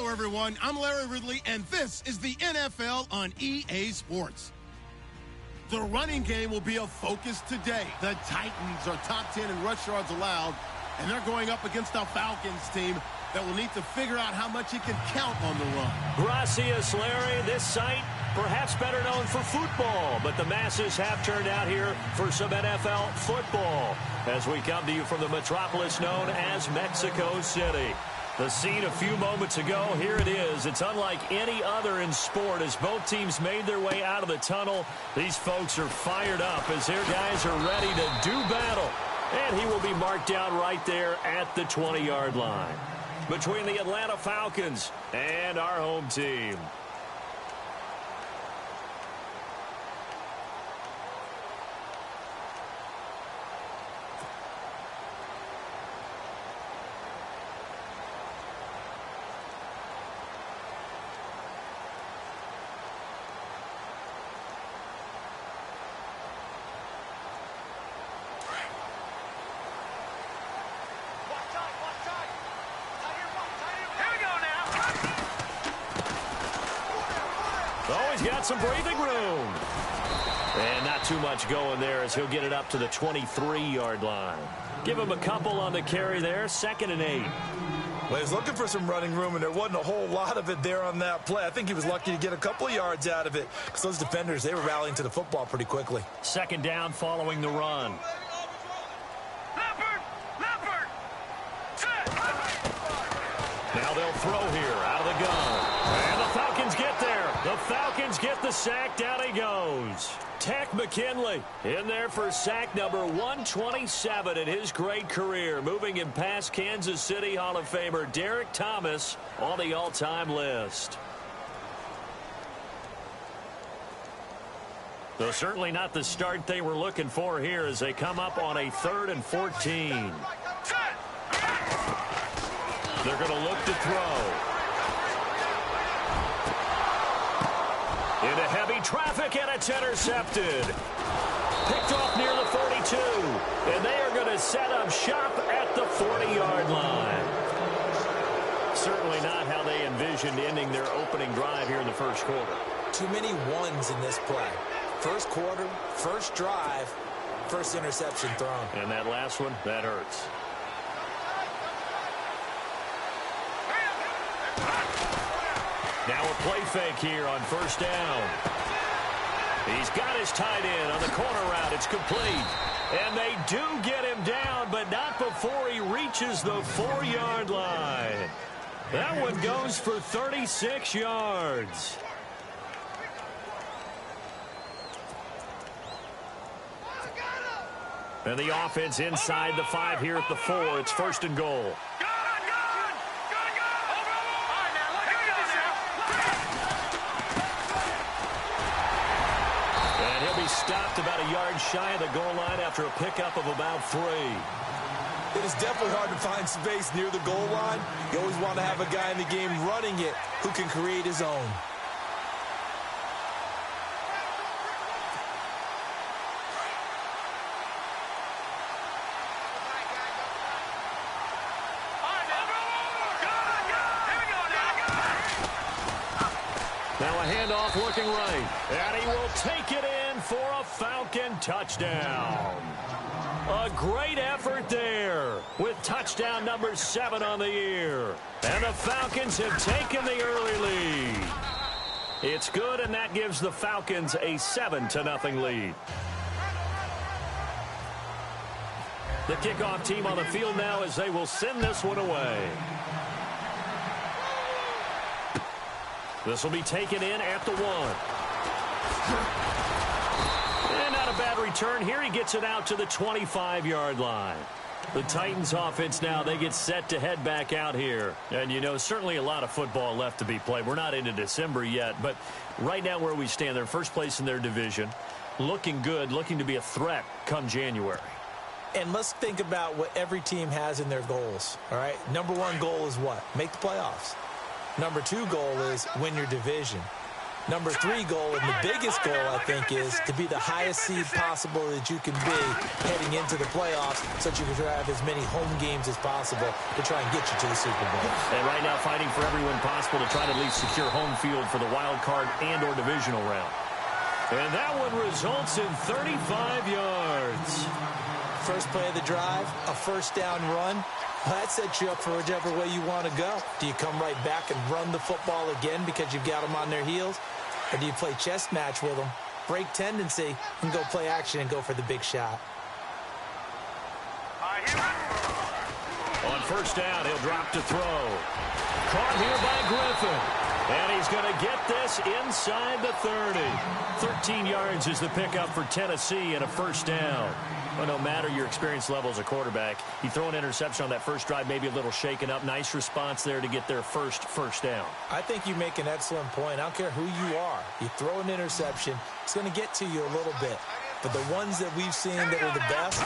Hello, everyone. I'm Larry Ridley, and this is the NFL on EA Sports. The running game will be a focus today. The Titans are top 10 in rush yards allowed, and they're going up against a Falcons team that will need to figure out how much it can count on the run. Gracias, Larry. This site, perhaps better known for football, but the masses have turned out here for some NFL football as we come to you from the metropolis known as Mexico City. The scene a few moments ago, here it is. It's unlike any other in sport as both teams made their way out of the tunnel. These folks are fired up as their guys are ready to do battle. And he will be marked down right there at the 20-yard line. Between the Atlanta Falcons and our home team. He's got some breathing room. And not too much going there as he'll get it up to the 23-yard line. Give him a couple on the carry there, 2nd and 8. Well, he's looking for some running room, and there wasn't a whole lot of it there on that play. I think he was lucky to get a couple of yards out of it because those defenders, they were rallying to the football pretty quickly. 2nd down following the run. Now they'll throw here out of the gun. And the Falcons get there. The Falcons get the sack. Down he goes. Tech McKinley in there for sack number 127 in his great career. Moving him past Kansas City Hall of Famer Derek Thomas on the all-time list. Though certainly not the start they were looking for here as they come up on a 3rd and 14. They're going to look to throw. Into heavy traffic, and it's intercepted. Picked off near the 42. And they are going to set up shop at the 40-yard line. Certainly not how they envisioned ending their opening drive here in the first quarter. Too many ones in this play. First quarter, first drive, first interception thrown. And that last one, that hurts. Now a play fake here on 1st down. He's got his tight end on the corner route. It's complete. And they do get him down, but not before he reaches the 4-yard line. That one goes for 36 yards. And the offense inside the 5 here at the 4. It's 1st and goal. Stopped about a yard shy of the goal line after a pickup of about 3. It is definitely hard to find space near the goal line. You always want to have a guy in the game running it who can create his own. Now a handoff looking right. And he will take it in for a Falcon touchdown. A great effort there with touchdown number 7 on the year. And the Falcons have taken the early lead. It's good, and that gives the Falcons a 7-0 lead. The kickoff team on the field now as they will send this one away. This will be taken in at the 1. And not a bad return here. He gets it out to the 25-yard line. The Titans offense now, they get set to head back out here. And, you know, certainly a lot of football left to be played. We're not into December yet, but right now where we stand, they're first place in their division. Looking good, looking to be a threat come January. And let's think about what every team has in their goals, all right? Number 1 goal is what? Make the playoffs. Number 2 goal is win your division. Number 3 goal, and the biggest goal, I think, is to be the highest seed possible that you can be heading into the playoffs so that you can have as many home games as possible to try and get you to the Super Bowl. And right now fighting for every win possible to try to at least secure home field for the wild card and or divisional round. And that one results in 35 yards. First play of the drive, a first down run. That sets you up for whichever way you want to go. Do you come right back and run the football again because you've got them on their heels? Or do you play chess match with them, break tendency, and go play action and go for the big shot? On first down, he'll drop to throw. Caught here by Griffin. And he's going to get this inside the 30. 13 yards is the pickup for Tennessee and a first down. Well, no matter your experience level as a quarterback, you throw an interception on that first drive, maybe a little shaken up. Nice response there to get their first down. I think you make an excellent point. I don't care who you are. You throw an interception, it's going to get to you a little bit. But the ones that we've seen that are the best,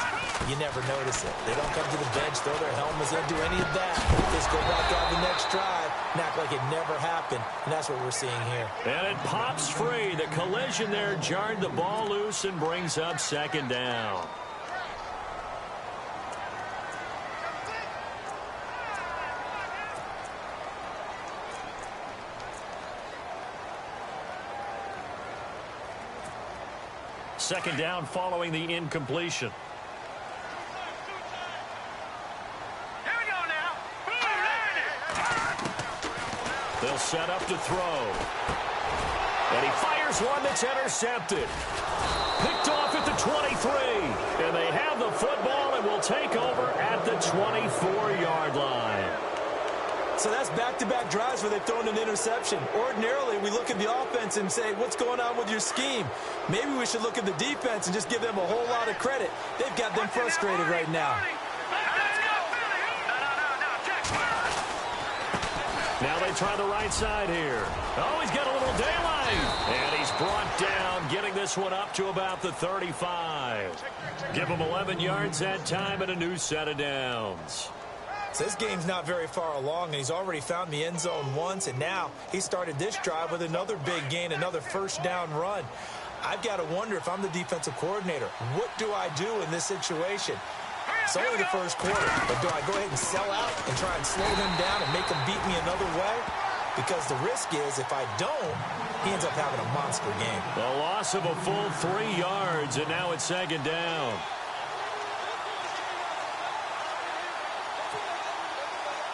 you never notice it. They don't come to the bench, throw their helmets, they don't do any of that. They just go back out the next drive and act like it never happened. And that's what we're seeing here. And it pops free. The collision there jarred the ball loose and brings up second down. Second down following the incompletion. Here we go now. They'll set up to throw. And he fires one that's intercepted. Picked off at the 23. And they have the football and will take over at the 24-yard line. So that's back-to-back drives where they've thrown an interception. Ordinarily, we look at the offense and say, what's going on with your scheme? Maybe we should look at the defense and just give them a whole lot of credit. They've got them frustrated right now. Now they try the right side here. Oh, he's got a little daylight. And he's brought down, getting this one up to about the 35. Give him 11 yards that time and a new set of downs. So this game's not very far along, and he's already found the end zone once, and now he started this drive with another big gain, another first down run. I've got to wonder if I'm the defensive coordinator, what do I do in this situation? It's only the first quarter, but do I go ahead and sell out and try and slow him down and make him beat me another way? Because the risk is if I don't, he ends up having a monster game. The loss of a full 3 yards, and now it's second down.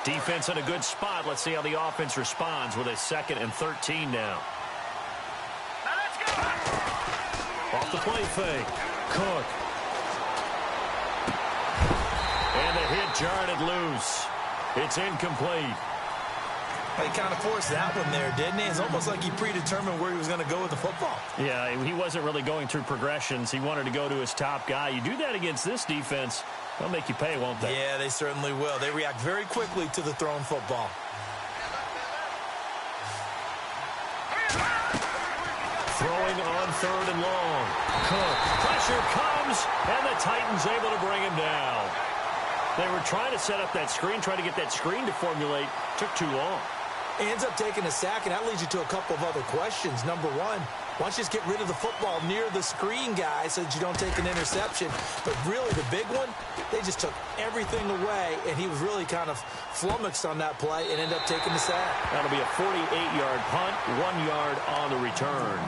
Defense in a good spot. Let's see how the offense responds with a 2nd and 13 now. Off the play fake. Cook. And the hit jarred it loose. It's incomplete. He kind of forced that one there, didn't he? It's almost like he predetermined where he was going to go with the football. Yeah, he wasn't really going through progressions. He wanted to go to his top guy. You do that against this defense, they'll make you pay, won't they? Yeah, they certainly will. They react very quickly to the thrown football. Throwing on 3rd and long. Cook. Pressure comes, and the Titans able to bring him down. They were trying to set up that screen, trying to get that screen to formulate. Took too long. He ends up taking a sack, and that leads you to a couple of other questions. Number one, why don't you just get rid of the football near the screen guy so that you don't take an interception? But really, the big one, they just took everything away, and he was really kind of flummoxed on that play and ended up taking the sack. That'll be a 48-yard punt, 1 yard on the return.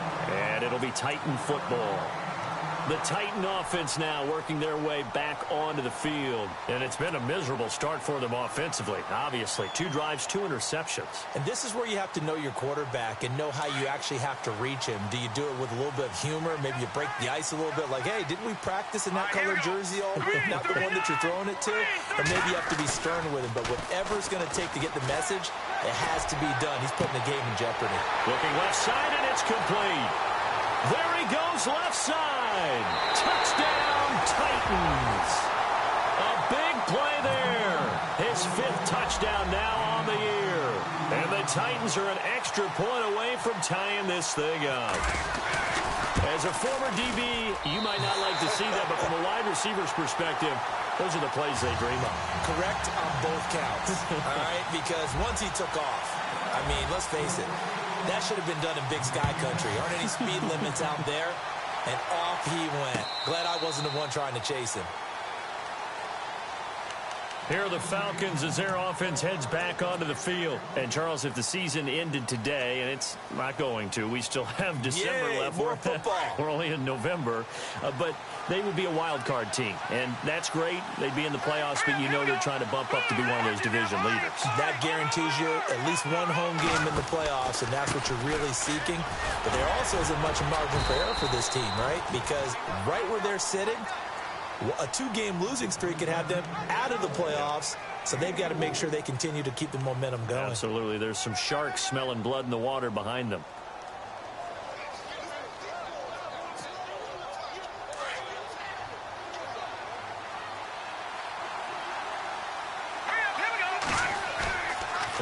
And it'll be Titan football. The Titan offense now working their way back onto the field. And it's been a miserable start for them offensively, obviously. 2 drives, 2 interceptions. And this is where you have to know your quarterback and know how you actually have to reach him. Do you do it with a little bit of humor? Maybe you break the ice a little bit like, hey, didn't we practice in that color jersey all week? Not the one that you're throwing it to? Or maybe you have to be stern with him. But whatever it's going to take to get the message, it has to be done. He's putting the game in jeopardy. Looking left side, and it's complete. There he goes left side. Touchdown, Titans. A big play there. His 5th touchdown now on the year. And the Titans are an extra point away from tying this thing up. As a former DB, you might not like to see that, but from a wide receiver's perspective, those are the plays they dream of. Correct on both counts, all right? Because once he took off, I mean, let's face it, That should have been done in Big Sky Country. Aren't any speed limits out there? And off he went. Glad I wasn't the one trying to chase him. Here are the Falcons as their offense heads back onto the field. And, Charles, if the season ended today, and it's not going to, we still have December left. More football. We're only in November. But they would be a wild card team. And that's great. They'd be in the playoffs, but you know they're trying to bump up to be one of those division leaders. That guarantees you at least one home game in the playoffs, and that's what you're really seeking. But there also isn't much margin for error for this team, right? Because right where they're sitting, a 2-game losing streak could have them out of the playoffs, so they've got to make sure they continue to keep the momentum going. Absolutely. There's some sharks smelling blood in the water behind them.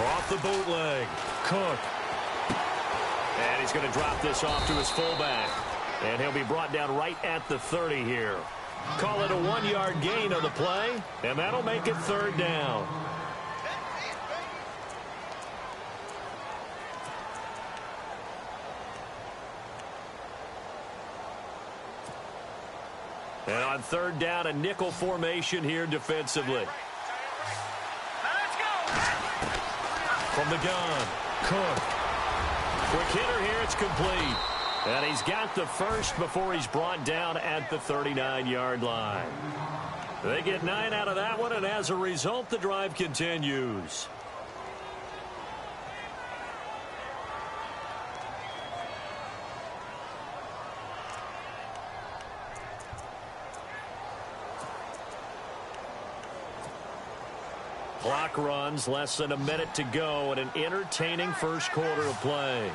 Off the bootleg. Cook. And he's going to drop this off to his fullback. And he'll be brought down right at the 30 here. Call it a 1-yard gain on the play, and that'll make it 3rd down. And on 3rd down, a nickel formation here defensively. From the gun, Cook. Quick hitter here, it's complete. And he's got the first before he's brought down at the 39-yard line. They get 9 out of that one, and as a result, the drive continues. Clock runs, less than a minute to go, and an entertaining first quarter of play.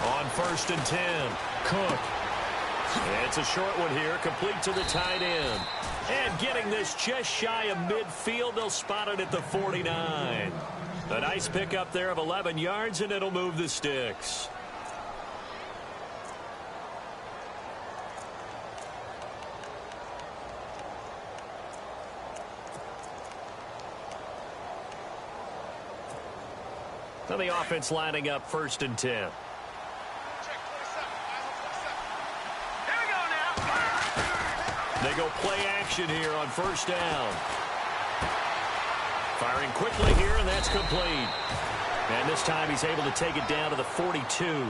On 1st and 10, Cook. It's a short one here, complete to the tight end. And getting this just shy of midfield, they'll spot it at the 49. A nice pickup there of 11 yards, and it'll move the sticks. Now the offense lining up 1st and 10. They go play action here on 1st down. Firing quickly here, and that's complete. And this time he's able to take it down to the 42.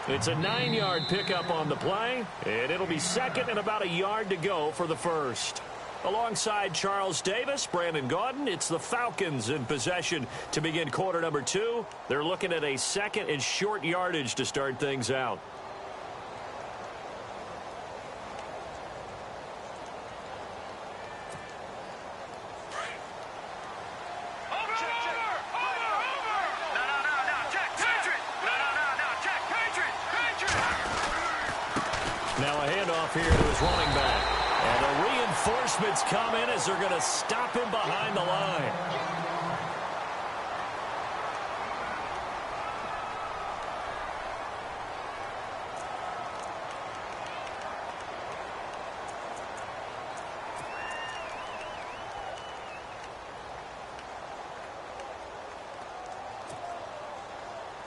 It's a 9-yard pickup on the play, and it'll be 2nd and about a yard to go for the first. Alongside Charles Davis, Brandon Gaudin, it's the Falcons in possession to begin quarter number 2. They're looking at a 2nd and short yardage to start things out. Now a handoff here to his running back. And the reinforcements come in as they're going to stop him behind the line.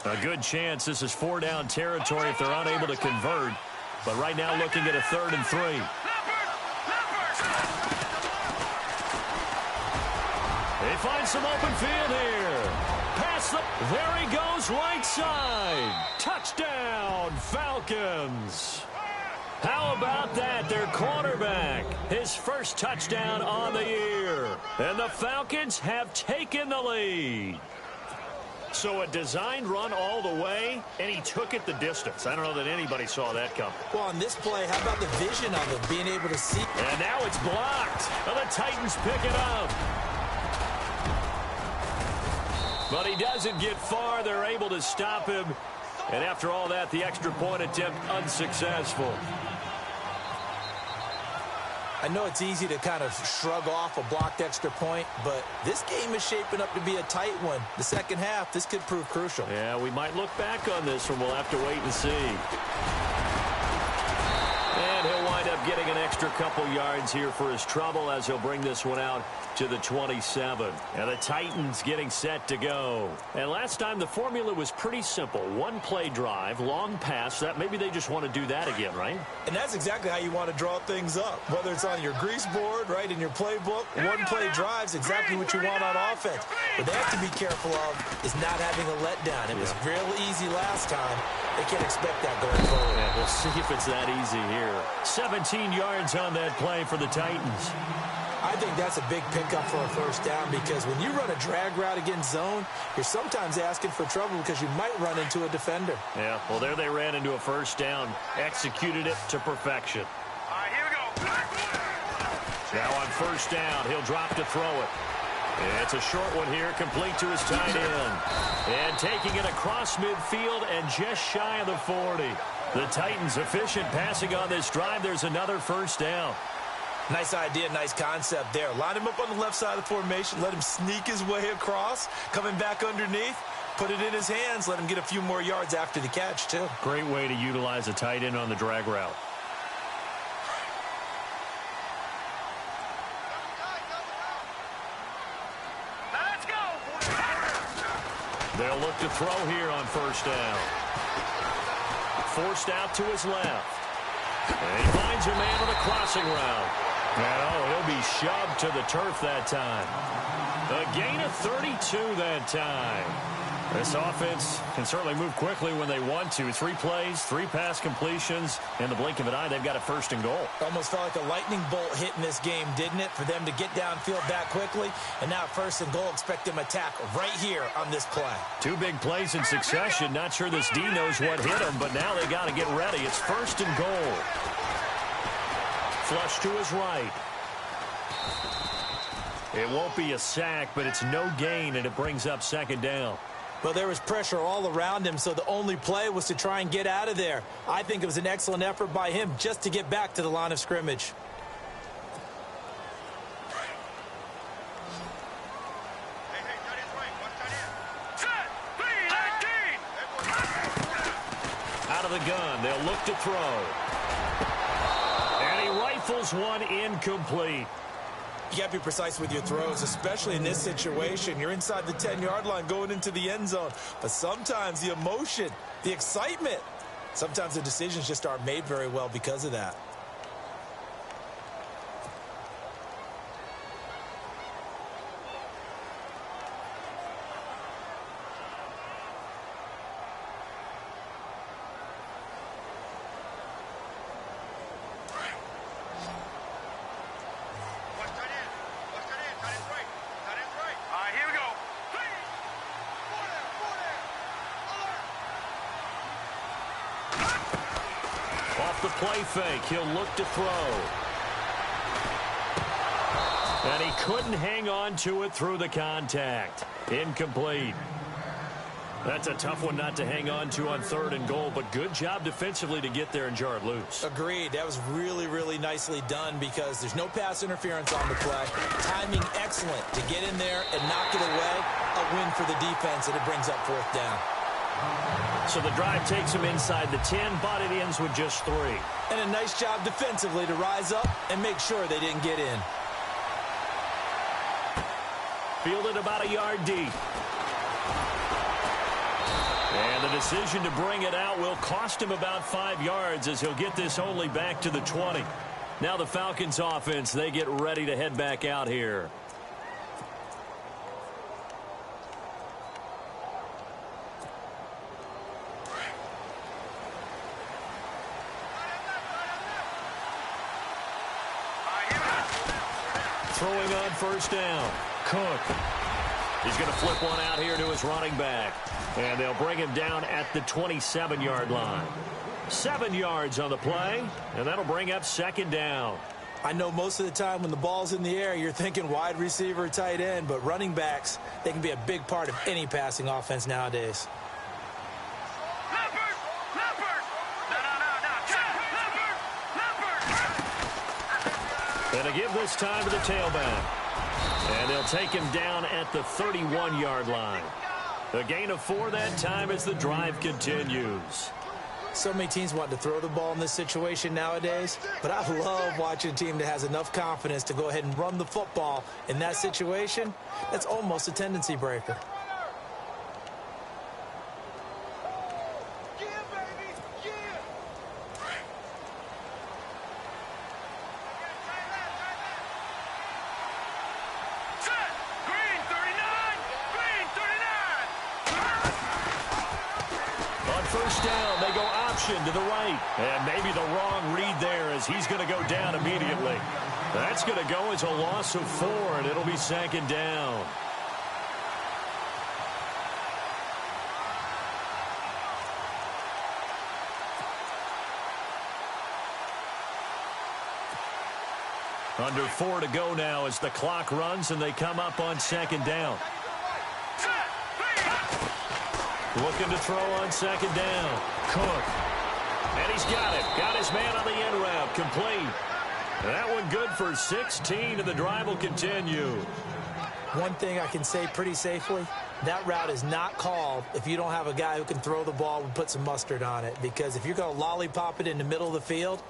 A good chance this is 4-down territory if they're unable to convert. But right now looking at a 3rd and 3. They find some open field here. Pass there he goes, right side. Touchdown, Falcons. How about that? Their quarterback, his first touchdown on the year. And the Falcons have taken the lead. So a designed run all the way, and he took it the distance. I don't know that anybody saw that coming. Well, on this play, how about the vision of him being able to see? And now it's blocked. Well, the Titans pick it up. But he doesn't get far. They're able to stop him. And after all that, the extra point attempt unsuccessful. I know it's easy to kind of shrug off a blocked extra point, but this game is shaping up to be a tight one. The second half, this could prove crucial. Yeah, we might look back on this one. We'll have to wait and see. And he'll wind up up getting an extra couple yards here for his trouble as he'll bring this one out to the 27. And the Titans getting set to go. And last time the formula was pretty simple. One play drive, long pass. That maybe they just want to do that again, right? And that's exactly how you want to draw things up. Whether it's on your grease board, right, in your playbook, one play drive's exactly what you want on offense. What they have to be careful of is not having a letdown. It was real easy last time. They can't expect that going forward. Yeah, we'll see if it's that easy here. 17 yards on that play for the Titans. I think that's a big pickup for a first down because when you run a drag route against zone, you're sometimes asking for trouble because you might run into a defender. Yeah, well, there they ran into a first down, executed it to perfection. All right, here we go. Now on first down, he'll drop to throw it. It's a short one here, complete to his tight end. And taking it across midfield and just shy of the 40. The Titans efficient passing on this drive. There's another first down. Nice idea, nice concept there. Line him up on the left side of the formation. Let him sneak his way across. Coming back underneath. Put it in his hands. Let him get a few more yards after the catch, too. Great way to utilize a tight end on the drag route. Let's go. They'll look to throw here on first down. Forced out to his left. And he finds a man on the crossing route. And he'll be shoved to the turf that time. A gain of 32 that time. This offense can certainly move quickly when they want to. 3 plays, 3 pass completions. In the blink of an eye, they've got a first and goal. Almost felt like a lightning bolt hit in this game, didn't it? For them to get downfield that quickly. And now first and goal, expect them attack right here on this play. 2 big plays in succession. Not sure this D knows what hit him, but now they got to get ready. It's first and goal. Flush to his right. It won't be a sack, but it's no gain, and it brings up second down. Well, there was pressure all around him, so the only play was to try and get out of there. I think it was an excellent effort by him just to get back to the line of scrimmage. Out of the gun, they'll look to throw. And he rifles one incomplete. You got to be precise with your throws, especially in this situation. You're inside the 10-yard line going into the end zone. But sometimes the emotion, the excitement, sometimes the decisions just aren't made very well because of that. Off the play fake, he'll look to throw. And he couldn't hang on to it through the contact. Incomplete. That's a tough one not to hang on to on third and goal, but good job defensively to get there and jar it loose. Agreed. That was really, really nicely done because there's no pass interference on the play. Timing excellent to get in there and knock it away. A win for the defense, and it brings up fourth down. So the drive takes him inside the 10, but it ends with just 3. And a nice job defensively to rise up and make sure they didn't get in. Fielded about a yard deep. And the decision to bring it out will cost him about 5 yards as he'll get this only back to the 20. Now the Falcons offense, they get ready to head back out here. Throwing on first down. Cook. He's going to flip one out here to his running back. And they'll bring him down at the 27-yard line. 7 yards on the play, and that'll bring up second down. I know most of the time when the ball's in the air, you're thinking wide receiver, tight end, but running backs, they can be a big part of any passing offense nowadays. And to give this time to the tailback. And they'll take him down at the 31-yard line. A gain of 4 that time as the drive continues. So many teams want to throw the ball in this situation nowadays, but I love watching a team that has enough confidence to go ahead and run the football in that situation. That's almost a tendency breaker. First down, they go option to the right. And maybe the wrong read there as he's going to go down immediately. That's going to go as a loss of 4, and it'll be 2nd down. Under 4 to go now as the clock runs, and they come up on 2nd down. Looking to throw on 2nd down. Cook. And he's got it. Got his man on the end route. Complete. That one good for 16, and the drive will continue. One thing I can say pretty safely, that route is not called if you don't have a guy who can throw the ball and put some mustard on it. Because if you're going to lollipop it in the middle of the field,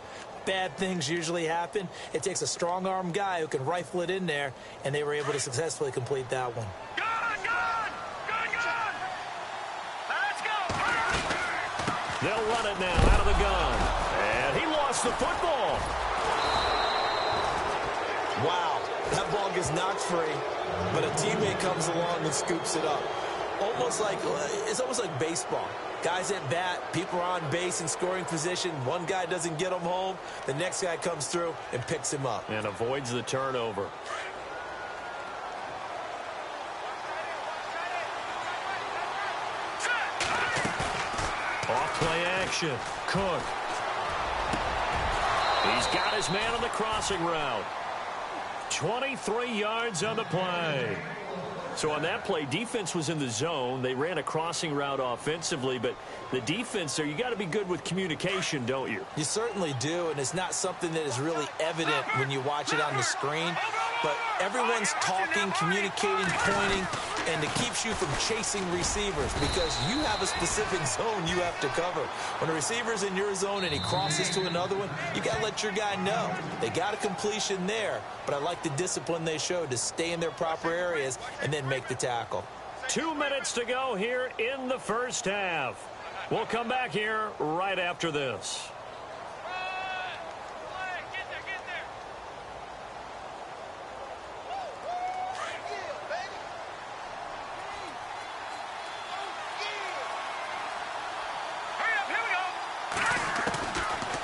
bad things usually happen. It takes a strong-arm guy who can rifle it in there, and they were able to successfully complete that one. They'll run it now out of the gun. And he lost the football. Wow, that ball gets knocked free, but a teammate comes along and scoops it up. It's almost like baseball. Guys at bat, people are on base in scoring position. One guy doesn't get him home. The next guy comes through and picks him up. And avoids the turnover. Off-play action. Cook. He's got his man on the crossing route. 23 yards on the play. So on that play, defense was in the zone. They ran a crossing route offensively, but the defense there, you got to be good with communication, don't you? You certainly do, and it's not something that is really evident when you watch it on the screen. But everyone's talking, communicating, pointing, and it keeps you from chasing receivers because you have a specific zone you have to cover. When a receiver's in your zone and he crosses to another one, you got to let your guy know. They got a completion there, but I like the discipline they showed to stay in their proper areas and then make the tackle. 2 minutes to go here in the first half. We'll come back here right after this.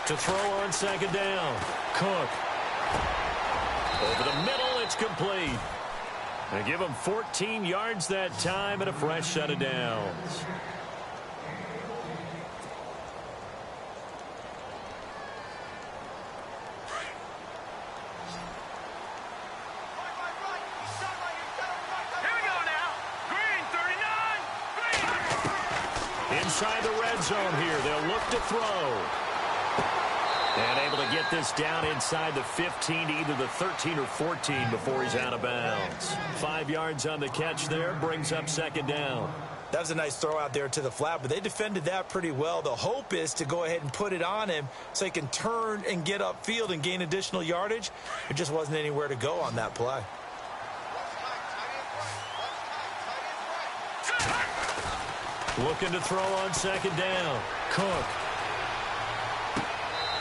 To throw on 2nd down. Cook. Over the middle, it's complete. They give him 14 yards that time and a fresh set of downs. Inside the red zone here, they'll look to throw. And able to get this down inside the 15 to either the 13 or 14 before he's out of bounds. 5 yards on the catch there, brings up 2nd down. That was a nice throw out there to the flat, but they defended that pretty well. The hope is to go ahead and put it on him so he can turn and get upfield and gain additional yardage. There just wasn't anywhere to go on that play. Looking to throw on 2nd down. Cook.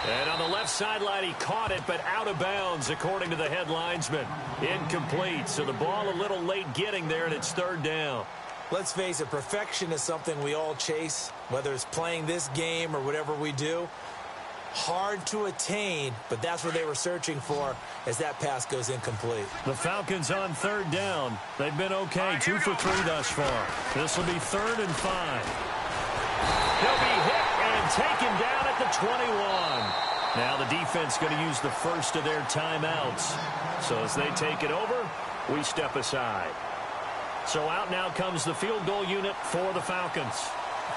And on the left sideline, he caught it, but out of bounds, according to the head linesman. Incomplete, so the ball a little late getting there, and it's 3rd down. Let's face it, perfection is something we all chase, whether it's playing this game or whatever we do. Hard to attain, but that's what they were searching for as that pass goes incomplete. The Falcons on 3rd down. They've been okay, 2 for 3 thus far. This will be 3rd and 5. He'll be hit and taken down at the 21. Now the defense going to use the first of their timeouts. So as they take it over, we step aside. So out now comes the field goal unit for the Falcons.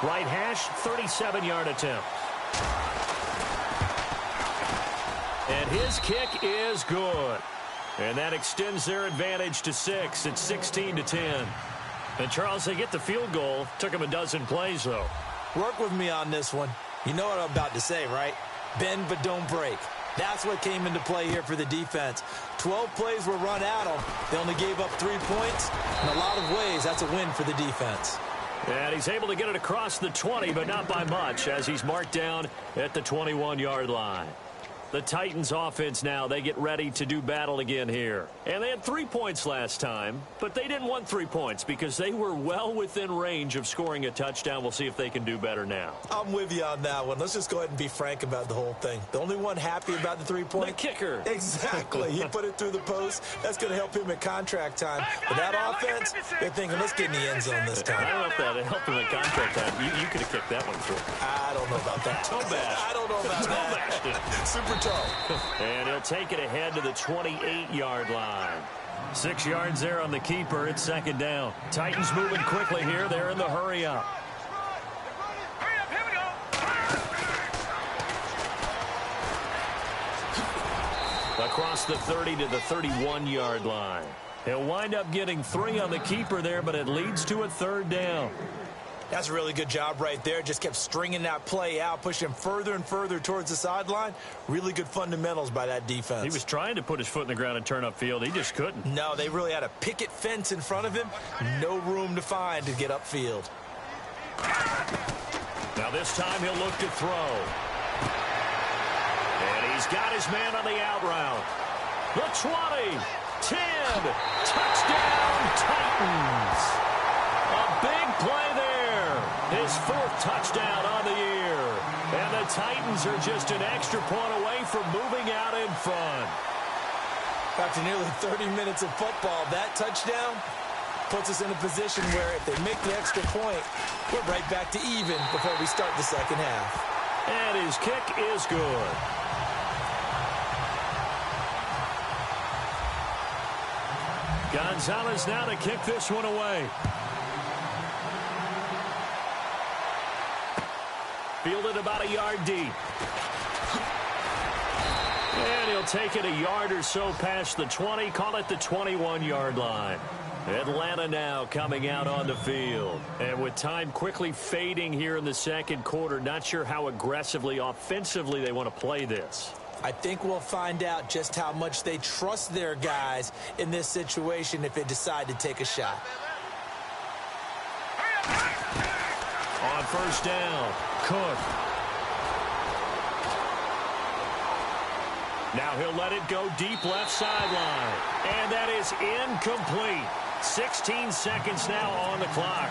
Right hash, 37-yard attempt. And his kick is good. And that extends their advantage to 6. It's 16-10. And, Charles, they get the field goal. Took them a dozen plays, though. Work with me on this one. You know what I'm about to say, right? Bend but don't break. That's what came into play here for the defense. 12 plays were run at them. They only gave up 3 points. In a lot of ways, that's a win for the defense. And he's able to get it across the 20, but not by much, as he's marked down at the 21-yard line. The Titans offense now, they get ready to do battle again here. And they had 3 points last time, but they didn't want 3 points because they were well within range of scoring a touchdown. We'll see if they can do better now. I'm with you on that one. Let's just go ahead and be frank about the whole thing. The only one happy about the 3-point? The kicker. Exactly. He put it through the post. That's going to help him at contract time. But that offense, they're thinking, let's get in the end zone this time. I don't know if that helped him at contract time. You could have kicked that one through. I don't know about that. Toe bash. I don't know about that. Super toe. And he'll take it ahead to the 28-yard line. 6 yards there on the keeper. It's second down. Titans moving quickly here. They're in the hurry up. Hurry up, here we go. Across the 30 to the 31-yard line. He'll wind up getting 3 on the keeper there, but it leads to a third down. That's a really good job right there. Just kept stringing that play out, pushing him further and further towards the sideline. Really good fundamentals by that defense. He was trying to put his foot in the ground and turn upfield. He just couldn't. No, they really had a picket fence in front of him. No room to find to get upfield. Now this time he'll look to throw. And he's got his man on the out route. The 20, 10, touchdown Titans. A big play there. His 4th touchdown on the year. And the Titans are just an extra point away from moving out in front. After nearly 30 minutes of football, that touchdown puts us in a position where if they make the extra point, we're right back to even before we start the second half. And his kick is good. Gonzalez now to kick this one away. Fielded about a yard deep. And he'll take it a yard or so past the 20, call it the 21-yard line. Atlanta now coming out on the field. And with time quickly fading here in the second quarter, not sure how aggressively, offensively they want to play this. I think we'll find out just how much they trust their guys in this situation if they decide to take a shot. On first down, Cook. Now he'll let it go deep left sideline. And that is incomplete. 16 seconds now on the clock.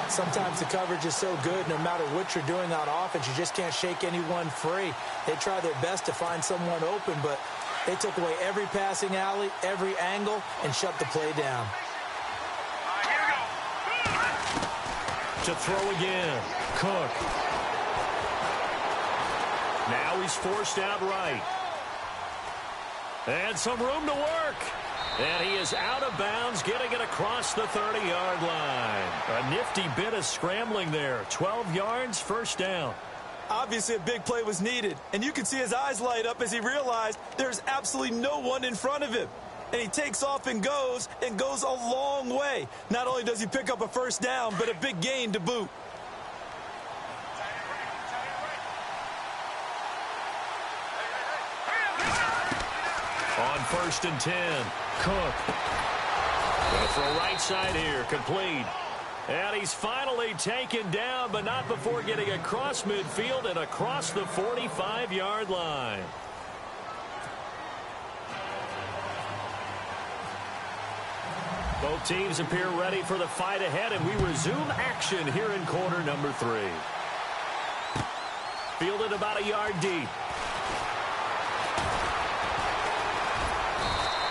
Sometimes the coverage is so good, no matter what you're doing on offense, you just can't shake anyone free. They try their best to find someone open, but they took away every passing alley, every angle, and shut the play down. Here we go. To throw again, Cook. Now he's forced out right. And some room to work. And he is out of bounds, getting it across the 30-yard line. A nifty bit of scrambling there. 12 yards, first down. Obviously, a big play was needed, and you could see his eyes light up as he realized there's absolutely no one in front of him. And he takes off and goes a long way. Not only does he pick up a first down, but a big gain to boot. On first and 10, Cook. Going to throw right side here, complete. And he's finally taken down, but not before getting across midfield and across the 45-yard line. Both teams appear ready for the fight ahead, and we resume action here in quarter number 3. Fielded about a yard deep.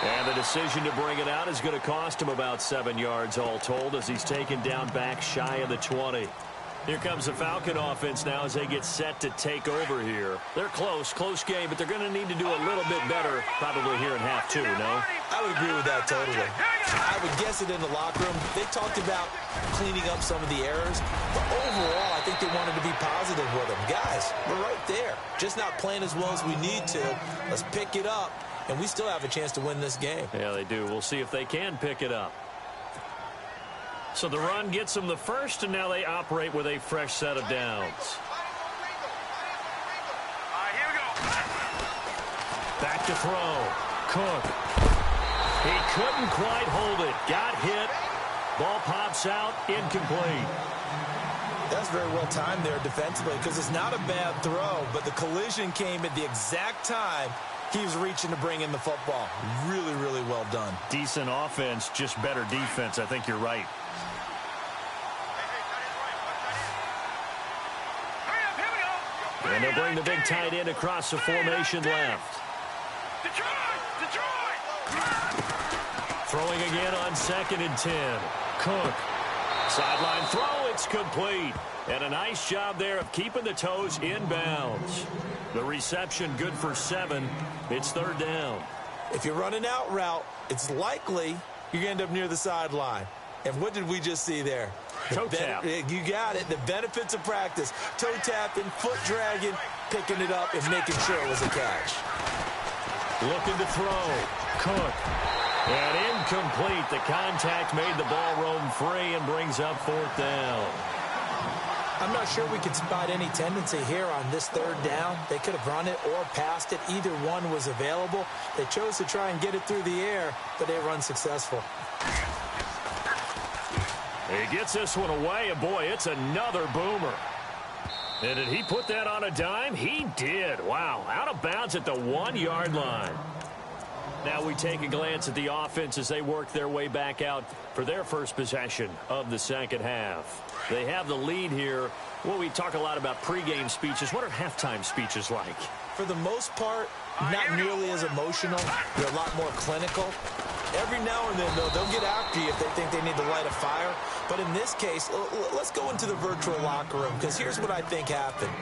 And the decision to bring it out is going to cost him about 7 yards all told as he's taken down back shy of the 20. Here comes the Falcon offense now as they get set to take over here. They're close game, but they're going to need to do a little bit better probably here in half 2, no? I would agree with that totally. I would guess it in the locker room. They talked about cleaning up some of the errors, but overall I think they wanted to be positive with them. Guys, we're right there. Just not playing as well as we need to. Let's pick it up. And we still have a chance to win this game. Yeah, they do. We'll see if they can pick it up. So the run gets them the first, and now they operate with a fresh set of downs. Back to throw. Cook. He couldn't quite hold it. Got hit. Ball pops out. Incomplete. That's very well timed there defensively because it's not a bad throw, but the collision came at the exact time he was reaching to bring in the football. Really, really well done. Decent offense, just better defense. I think you're right. And they'll bring the big tight end across the formation left. Throwing again on 2nd and 10. Cook. Sideline throw, it's complete. And a nice job there of keeping the toes in bounds. The reception good for 7. It's 3rd down. If you're running out route, it's likely you're going to end up near the sideline. And what did we just see there? Toe tap. You got it. The benefits of practice. Toe tapping, foot dragging, picking it up, and making sure it was a catch. Looking to throw. Cook. And incomplete. The contact made the ball roam free and brings up 4th down. I'm not sure we could spot any tendency here on this 3rd down. They could have run it or passed it. Either one was available. They chose to try and get it through the air, but they were unsuccessful. He gets this one away, and boy, it's another boomer. And did he put that on a dime? He did. Wow, out of bounds at the 1-yard line. Now we take a glance at the offense as they work their way back out for their first possession of the second half. They have the lead here. Well, we talk a lot about pregame speeches. What are halftime speeches like? For the most part, not nearly as emotional. They're a lot more clinical. Every now and then, though, they'll get after you if they think they need to light a fire. But in this case, let's go into the virtual locker room, because here's what I think happened.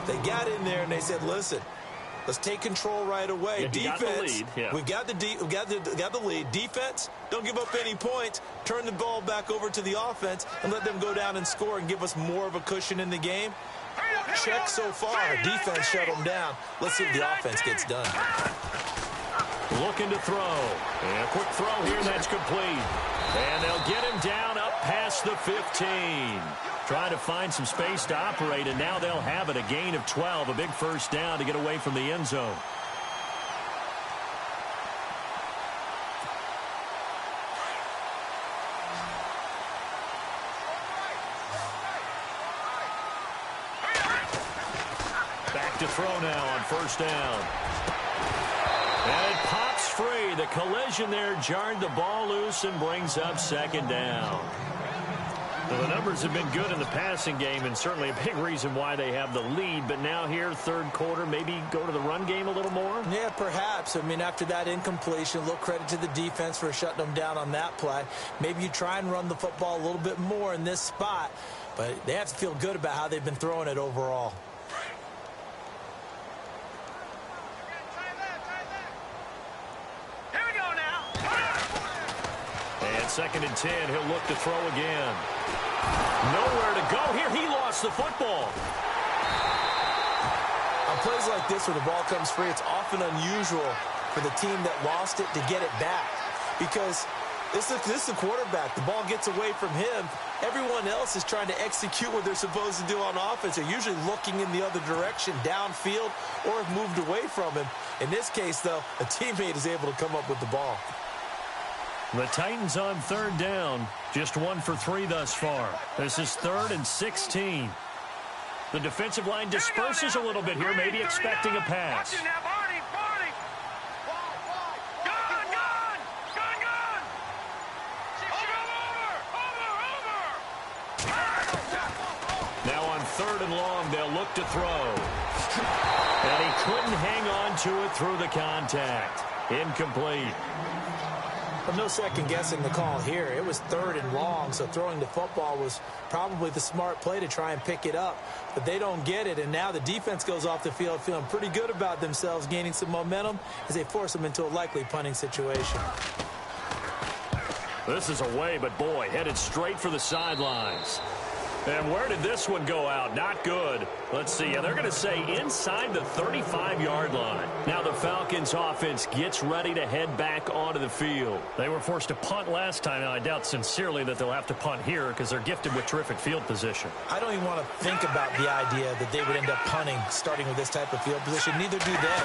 They got in there and they said, listen, let's take control right away. Yeah, defense, we've got the lead. Defense, don't give up any points. Turn the ball back over to the offense and let them go down and score and give us more of a cushion in the game. Check so far. Defense shut them down. Let's see if the offense gets done. Looking to throw. And a quick throw here, that's complete. And they'll get him down up past the 15. Trying to find some space to operate, and now they'll have it. A gain of 12, a big first down to get away from the end zone. Back to throw now on 1st down. And it pops free. The collision there jarred the ball loose and brings up 2nd down. Well, the numbers have been good in the passing game, and certainly a big reason why they have the lead. But now here, 3rd quarter, maybe go to the run game a little more? Yeah, perhaps. I mean, after that incompletion, a little credit to the defense for shutting them down on that play. Maybe you try and run the football a little bit more in this spot, but they have to feel good about how they've been throwing it overall. And 2nd and 10, he'll look to throw again. Nowhere to go here. He lost the football. On plays like this where the ball comes free, it's often unusual for the team that lost it to get it back. Because this is the quarterback. The ball gets away from him. Everyone else is trying to execute what they're supposed to do on offense. They're usually looking in the other direction, downfield, or have moved away from him. In this case, though, a teammate is able to come up with the ball. The Titans on 3rd down. Just 1 for 3 thus far. This is 3rd and 16. The defensive line disperses a little bit here, maybe expecting a pass. Now on 3rd and long, they'll look to throw. And he couldn't hang on to it through the contact. Incomplete. But no second guessing the call here. It was 3rd and long, so throwing the football was probably the smart play to try and pick it up. But they don't get it, and now the defense goes off the field feeling pretty good about themselves, gaining some momentum as they force them into a likely punting situation. This is away, but boy, headed straight for the sidelines. And where did this one go out? Not good. Let's see. They're going to say inside the 35-yard line. Now the Falcons offense gets ready to head back onto the field. They were forced to punt last time. Now, I doubt sincerely that they'll have to punt here because they're gifted with terrific field position. I don't even want to think about the idea that they would end up punting starting with this type of field position. Neither do they.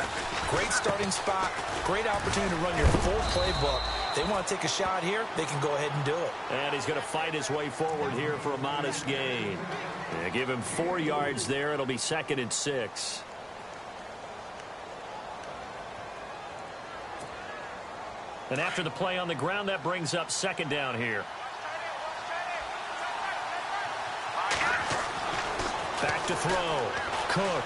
Great starting spot. Great opportunity to run your full playbook. They want to take a shot here, they can go ahead and do it. And he's going to fight his way forward here for a modest gain. Yeah, give him 4 yards there. It'll be 2nd and 6. And after the play on the ground, that brings up 2nd down here. Back to throw. Cook.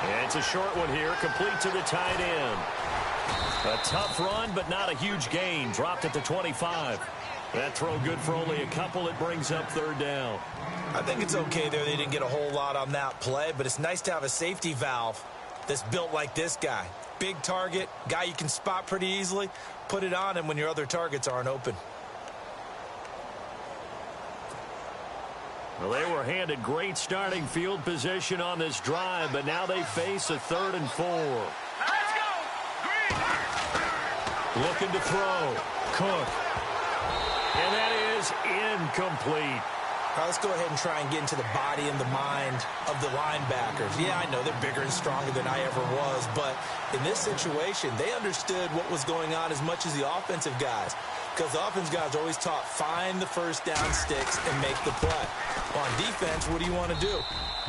And it's a short one here, complete to the tight end. A tough run, but not a huge gain. Dropped at the 25. That throw good for only a couple. It brings up 3rd down. I think it's okay there. They didn't get a whole lot on that play, but it's nice to have a safety valve that's built like this guy. Big target, guy you can spot pretty easily. Put it on him when your other targets aren't open. Well, they were handed great starting field position on this drive, but now they face a 3rd and 4. Let's go! Green! Looking to throw. Cook. And that is incomplete. All right, let's go ahead and try and get into the body and the mind of the linebackers. Yeah, I know they're bigger and stronger than I ever was, but in this situation, they understood what was going on as much as the offensive guys, because the offensive guys are always taught, find the first down sticks and make the play. On defense, what do you want to do?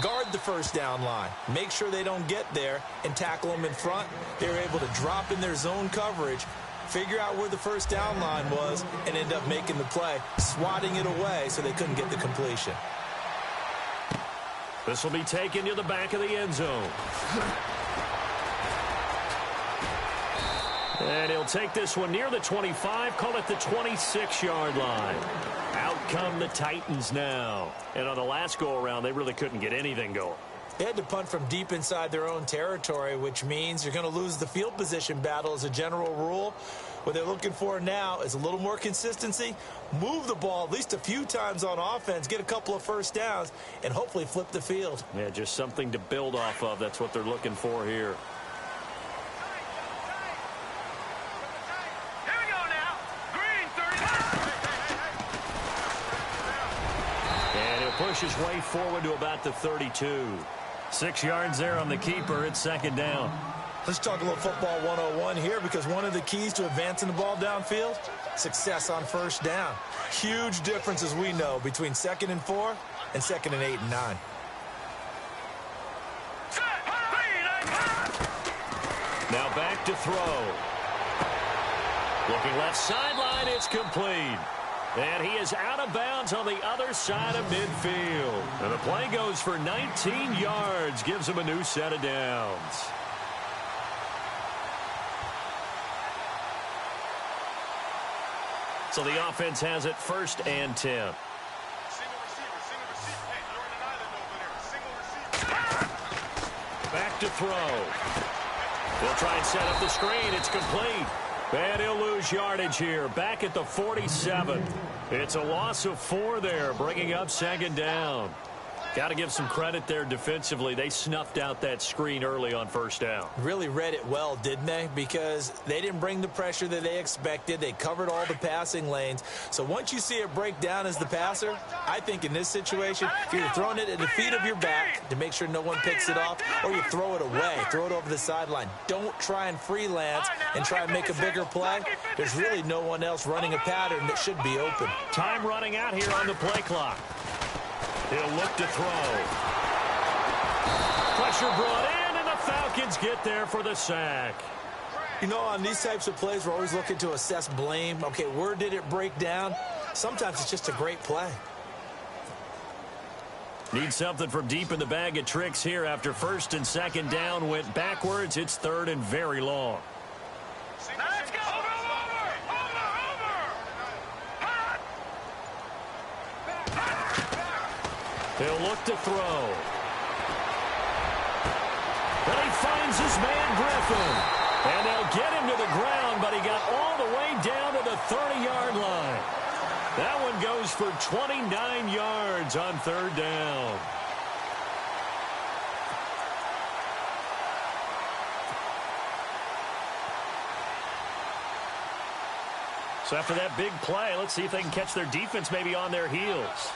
Guard the first down line. Make sure they don't get there and tackle them in front. They were able to drop in their zone coverage, figure out where the first down line was, and end up making the play, swatting it away so they couldn't get the completion. This will be taken to the back of the end zone. And he'll take this one near the 25, call it the 26-yard line. Out come the Titans now. And on the last go-around, they really couldn't get anything going. They had to punt from deep inside their own territory, which means you're going to lose the field position battle as a general rule. What they're looking for now is a little more consistency, move the ball at least a few times on offense, get a couple of first downs, and hopefully flip the field. Yeah, just something to build off of. That's what they're looking for here. Here we go now. Green, 30. And he'll push his way forward to about the 32. 6 yards there on the keeper. It's 2nd down. Let's talk a little football 101 here, because one of the keys to advancing the ball downfield, success on first down. Huge difference, as we know, between 2nd and 4 and 2nd and 8 and 9. Now back to throw. Looking left sideline, it's complete. And he is out of bounds on the other side of midfield. And the play goes for 19 yards, gives him a new set of downs. So the offense has it 1st and 10. Single receiver. Hey, you're in an island over there. Single receiver. Back to throw. They'll try and set up the screen. It's complete. And he'll lose yardage here. Back at the 47. It's a loss of 4 there, bringing up 2nd down. Got to give some credit there defensively. They snuffed out that screen early on first down. Really read it well, didn't they? Because they didn't bring the pressure that they expected. They covered all the passing lanes. So once you see it break down as the passer, I think in this situation, you're either throwing it at the feet of your back to make sure no one picks it off, or you throw it away, throw it over the sideline. Don't try and freelance and try and make a bigger play. There's really no one else running a pattern that should be open. Time running out here on the play clock. He'll look to throw. Pressure brought in, and the Falcons get there for the sack. You know, on these types of plays, we're always looking to assess blame. Okay, where did it break down? Sometimes it's just a great play. Need something from deep in the bag of tricks here after 1st and 2nd down went backwards. It's 3rd and very long. Let's go. Over. He'll look to throw. But he finds his man Griffin. And they'll get him to the ground, but he got all the way down to the 30-yard line. That one goes for 29 yards on third down. So after that big play, let's see if they can catch their defense maybe on their heels.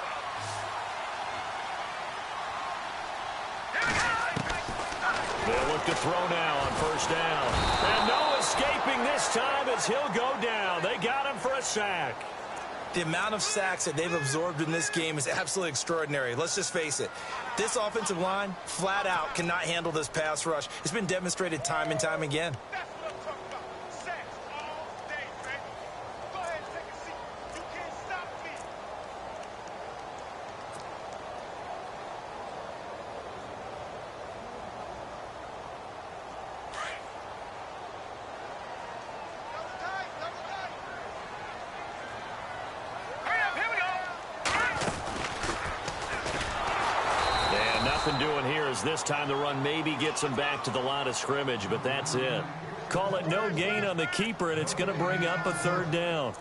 They'll look to throw now on first down. And no escaping this time as he'll go down. They got him for a sack. The amount of sacks that they've absorbed in this game is absolutely extraordinary. Let's just face it. This offensive line, flat out, cannot handle this pass rush. It's been demonstrated time and time again. That's what I'm talking about. Sacks all day, baby. Go ahead and take a seat. You can't stop me. Double tight, double tight. Hurry up, here we go. And nothing doing here as this time the run maybe gets them back to the line of scrimmage, but that's it. Call it no gain on the keeper, and it's going to bring up a third down.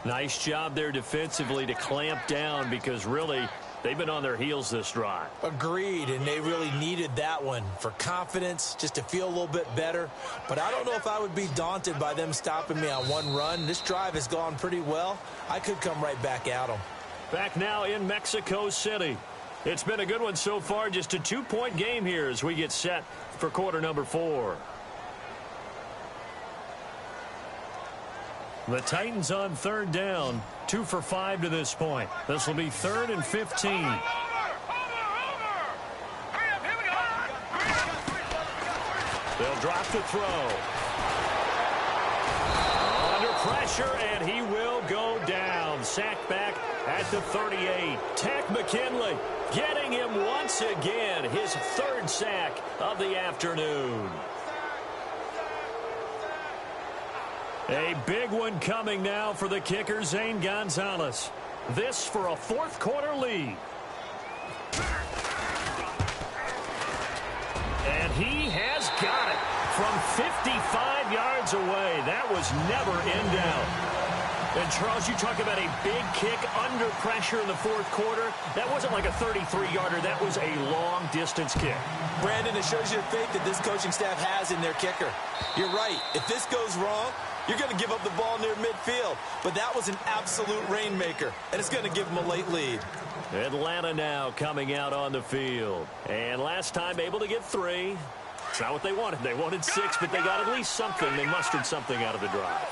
Nice job there defensively to clamp down because really they've been on their heels this drive. Agreed, and they really needed that one for confidence, just to feel a little bit better. But I don't know if I would be daunted by them stopping me on one run. This drive has gone pretty well. I could come right back at them. Back now in Mexico City. It's been a good one so far, just a 2-point game here as we get set for quarter number 4. The Titans on third down, 2 for 5 to this point. This will be 3rd and 15. Hurry up, here we go. They'll drop the throw. Under pressure, and he will go down. Sacked back at the 38. Tech McKinley getting him once again. His 3rd sack of the afternoon. A big one coming now for the kicker, Zane Gonzalez. This for a 4th quarter lead. And he has got it from 55 yards away. That was never in doubt. And, Charles, you talk about a big kick under pressure in the 4th quarter. That wasn't like a 33-yarder. That was a long-distance kick. Brandon, it shows you the faith that this coaching staff has in their kicker. You're right. If this goes wrong, you're going to give up the ball near midfield. But that was an absolute rainmaker, and it's going to give them a late lead. Atlanta now coming out on the field. And last time able to get 3. It's not what they wanted. They wanted 6, but they got at least something. They mustered something out of the drive.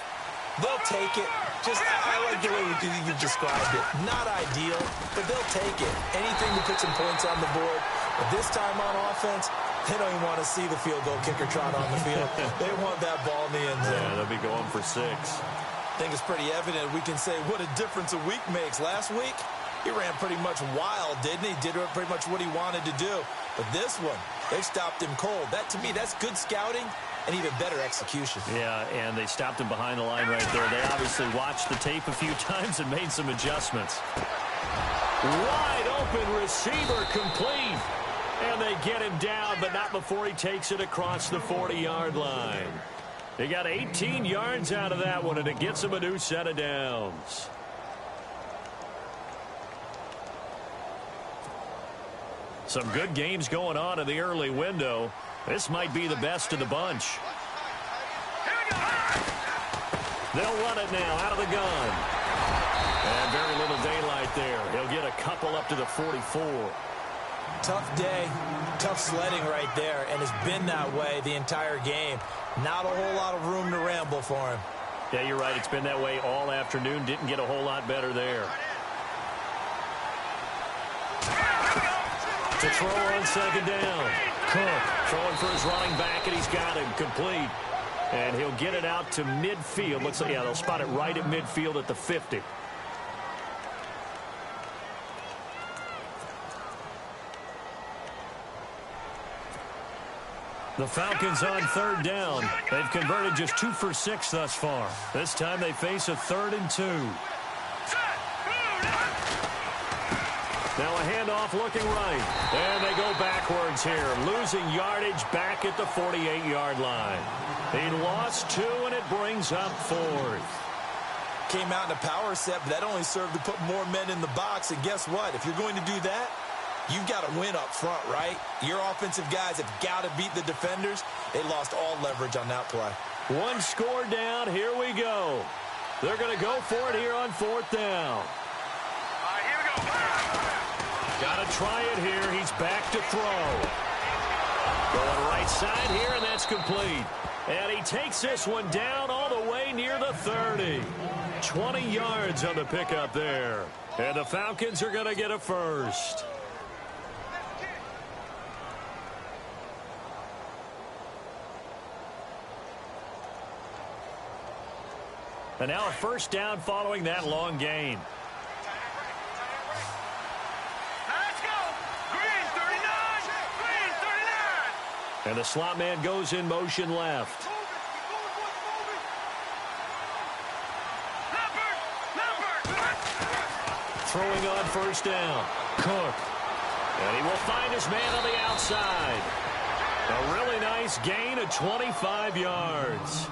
They'll take it. I like the way you described it. Not ideal, but they'll take it. Anything to put some points on the board. But this time on offense, they don't even want to see the field goal kicker trot on the field. They want that ball in the end zone. Yeah, they'll be going for 6. I think it's pretty evident. We can say what a difference a week makes. Last week, he ran pretty much wild, didn't he? Did pretty much what he wanted to do. But this one, they stopped him cold. That, to me, that's good scouting and even better execution. Yeah, and they stopped him behind the line right there. They obviously watched the tape a few times and made some adjustments. Wide open receiver complete. And they get him down, but not before he takes it across the 40-yard line. They got 18 yards out of that one, and it gets him a new set of downs. Some good games going on in the early window. This might be the best of the bunch. They'll run it now out of the gun. And very little daylight there. He'll get a couple up to the 44. Tough day, tough sledding right there, and it's been that way the entire game. Not a whole lot of room to ramble for him. Yeah, you're right. It's been that way all afternoon. Didn't get a whole lot better there. To throw on 2nd down. Cook throwing for his running back, and he's got him complete. And he'll get it out to midfield. Looks like, yeah, they'll spot it right at midfield at the 50. The Falcons on 3rd down. They've converted just 2 for 6 thus far. This time they face a 3rd and 2. Now a handoff looking right. And they go backwards here. Losing yardage back at the 48-yard line. He lost 2, and it brings up 4th. came out in a power set, but that only served to put more men in the box. And guess what? If you're going to do that, you've got to win up front, right? Your offensive guys have got to beat the defenders. They lost all leverage on that play. One score down. Here we go. They're going to go for it here on 4th down. All right, here we go. Got to try it here. He's back to throw. Going right side here, and that's complete. And he takes this one down all the way near the 30. 20 yards on the pickup there. And the Falcons are going to get a first. And now a first down following that long gain. Let's go. Green 39. Green 39. And the slot man goes in motion left. Throwing on first down. Cook. And he will find his man on the outside. A really nice gain of 25 yards.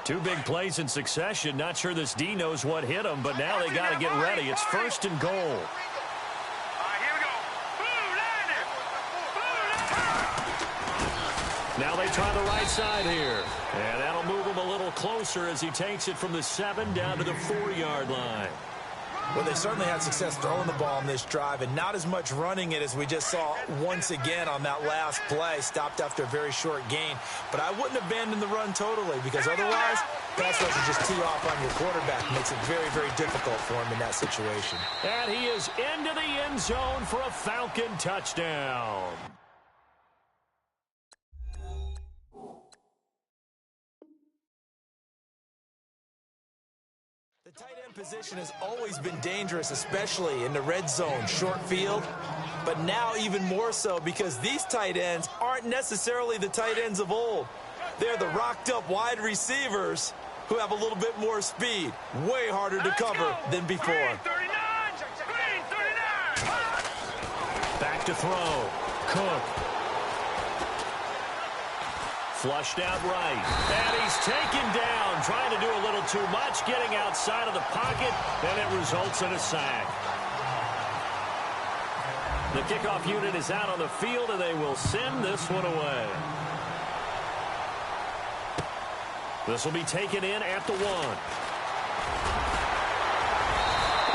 Two big plays in succession. Not sure this D knows what hit him, but now they got to get ready. It's 1st and goal. All right, here we go. Now they try the right side here. And that'll move him a little closer as he takes it from the 7 down to the 4-yard line. Well, they certainly had success throwing the ball on this drive and not as much running it as we just saw once again on that last play. Stopped after a very short gain. But I wouldn't abandon the run totally because otherwise, pass rush will just tee off on your quarterback. Makes it very, very difficult for him in that situation. And he is into the end zone for a Falcon touchdown. The tight end position has always been dangerous, especially in the red zone, short field. But now even more so because these tight ends aren't necessarily the tight ends of old. They're the rocked-up wide receivers who have a little bit more speed. Way harder to cover than before. Green 39. Back to throw. Cook. Flushed out right. And he's taken down, trying to do a little too much, getting outside of the pocket, and it results in a sack. The kickoff unit is out on the field, and they will send this one away. This will be taken in at the 1.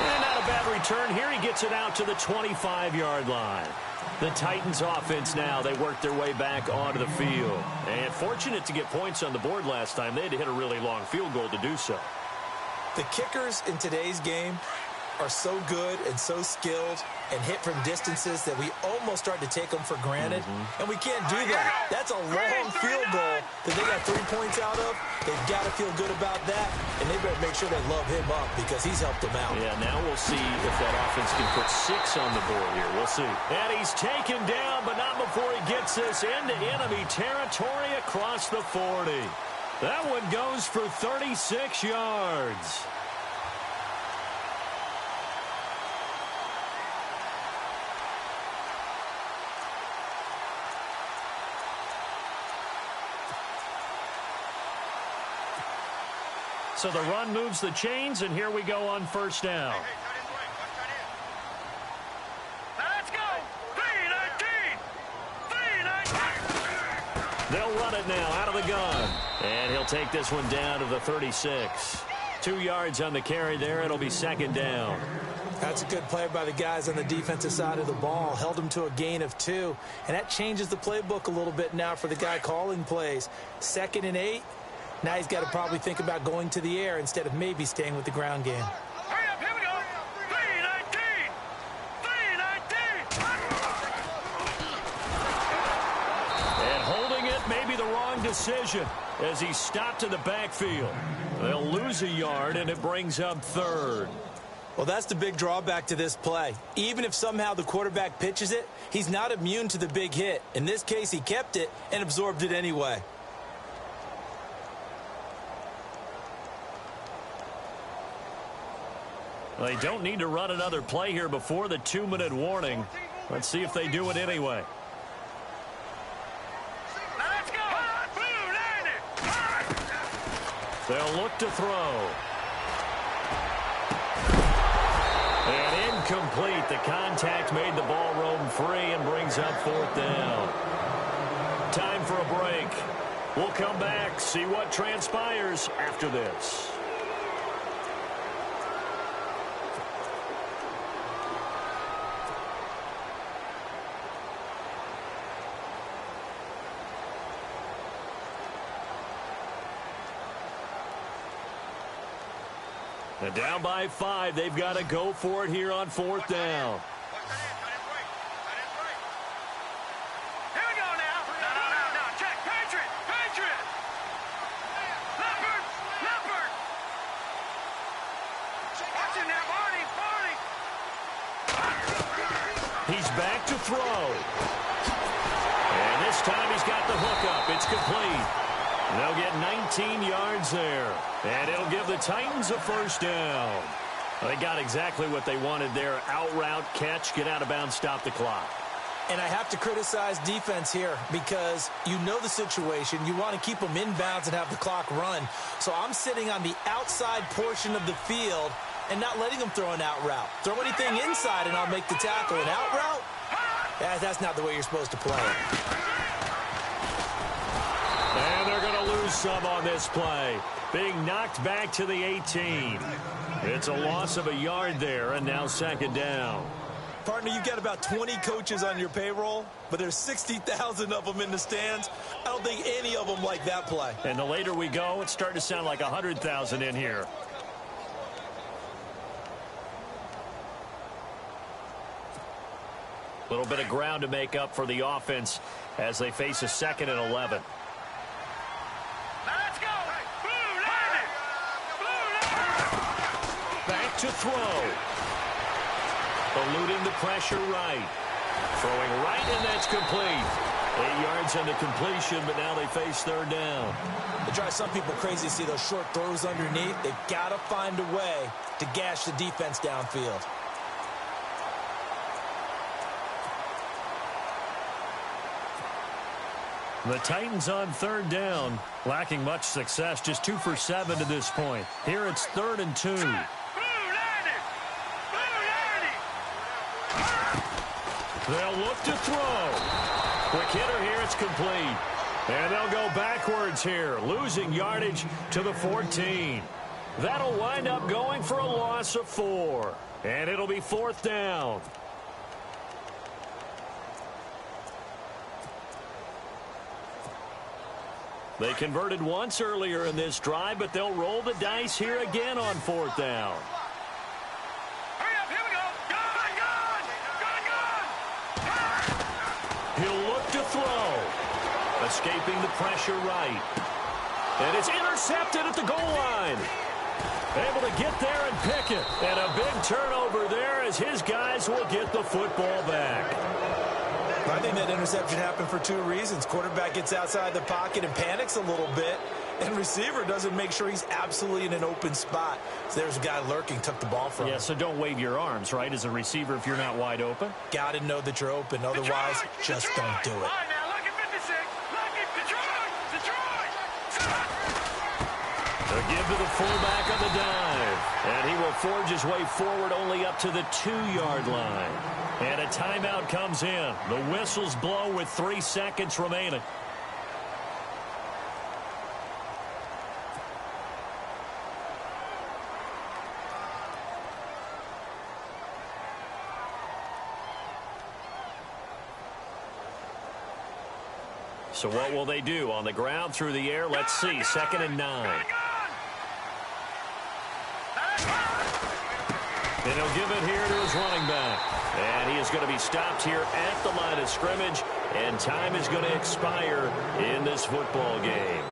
And not a bad return here. He gets it out to the 25-yard line. The Titans offense now, they work their way back onto the field. And fortunate to get points on the board last time. They had to hit a really long field goal to do so. The kickers in today's game are so good and so skilled and hit from distances that we almost start to take them for granted. And we can't do that. That's a long field goal that they got 3 points out of. They've got to feel good about that, and they better make sure they love him up because he's helped them out. Yeah, now we'll see if that offense can put 6 on the board here. We'll see. And he's taken down, but not before he gets this into enemy territory across the 40. That one goes for 36 yards. So the run moves the chains, and here we go on first down. Let's go. 3-19. They'll run it now out of the gun. And he'll take this one down to the 36. 2 yards on the carry there. It'll be 2nd down. That's a good play by the guys on the defensive side of the ball. Held him to a gain of 2. And that changes the playbook a little bit now for the guy calling plays. 2nd and 8. Now he's got to probably think about going to the air instead of maybe staying with the ground game. Hurry up, here we go. 3-19. 3-19. And holding it may be the wrong decision as he stopped in the backfield. They'll lose a yard, and it brings up 3rd. Well, that's the big drawback to this play. Even if somehow the quarterback pitches it, he's not immune to the big hit. In this case, he kept it and absorbed it anyway. They don't need to run another play here before the 2-minute warning. Let's see if they do it anyway. Now let's go. Blue, line it. They'll look to throw. And incomplete. The contact made the ball roam free and brings up 4th down. Time for a break. We'll come back, see what transpires after this. And down by 5, they've got to go for it here on 4th down. Here we go now. No. Check. Patriot. Leopard. Watch him now, Barney. He's back to throw. And this time he's got the hook up. It's complete. They'll get 19 yards there. And it'll give the Titans a 1st down. They got exactly what they wanted there. Out route, catch, get out of bounds, stop the clock. And I have to criticize defense here because you know the situation. You want to keep them in bounds and have the clock run. So I'm sitting on the outside portion of the field and not letting them throw an out route. Throw anything inside and I'll make the tackle. An out route? That's not the way you're supposed to play it. And they're going to lose some on this play. Being knocked back to the 18. It's a loss of a yard there, and now 2nd down. Partner, you've got about 20 coaches on your payroll, but there's 60,000 of them in the stands. I don't think any of them like that play. And the later we go, it's starting to sound like 100,000 in here. A little bit of ground to make up for the offense as they face a 2nd and 11. Let's go. Blue, line it. Back to throw. Eluding the pressure right. Throwing right, and that's complete. 8 yards on the completion, but now they face 3rd down. It drives some people crazy to see those short throws underneath. They've got to find a way to gash the defense downfield. The Titans on 3rd down, lacking much success, just 2 for 7 to this point. Here it's 3rd and 2. They'll look to throw. Quick hitter here, it's complete. And they'll go backwards here, losing yardage to the 14. That'll wind up going for a loss of 4. And it'll be 4th down. They converted once earlier in this drive, but they'll roll the dice here again on 4th down. Hurry up, here we go. Gun. He'll look to throw. Escaping the pressure right. And it's intercepted at the goal line. Able to get there and pick it. And a big turnover there as his guys will get the football back. I think that interception happened for 2 reasons. Quarterback gets outside the pocket and panics a little bit, and receiver doesn't make sure he's absolutely in an open spot. So there's a guy lurking, took the ball from him. Yeah, so don't wave your arms, right, as a receiver if you're not wide open. Got to know that you're open. Otherwise, just don't do it. All right, now, look at 56. Look at Detroit. A give to the fullback on the dive. And he will forge his way forward only up to the 2-yard line. And a timeout comes in. The whistles blow with 3 seconds remaining. So what will they do? On the ground, through the air, let's see. 2nd and 9. And he'll give it here to his running back. And he is going to be stopped here at the line of scrimmage. And time is going to expire in this football game.